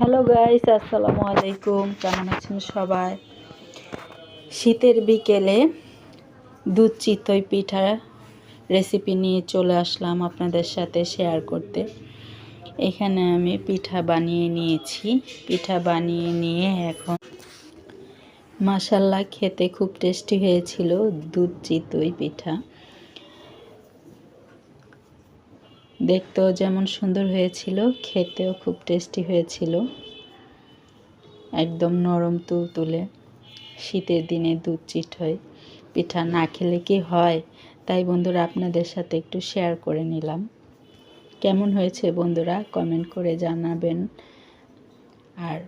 Hello guys, আসসালামু আলাইকুম। কেমন আছেন সবাই? শীতের বিকেলে দুধ চিতই পিঠা রেসিপি নিয়ে চলে আসলাম আপনাদের সাথে শেয়ার করতে। এখানে আমি পিঠা বানিয়ে নিয়েছি। পিঠা বানিয়ে নিয়ে এখন মাশাল্লাহ খেতে খুব টেস্টি হয়েছিল দুধ চিতই পিঠা। দেখতেও যেমন সুন্দর হয়েছিল, খেতেও খুব টেস্টি হয়েছিল। একদম নরম তুলতুলে। শীতের দিনে দুধ চিতই পিঠা না খেলে কি হয়? তাই বন্ধুরা আপনাদের সাথে একটু শেয়ার করে নিলাম। কেমন হয়েছে বন্ধুরা কমেন্ট করে জানাবেন। আর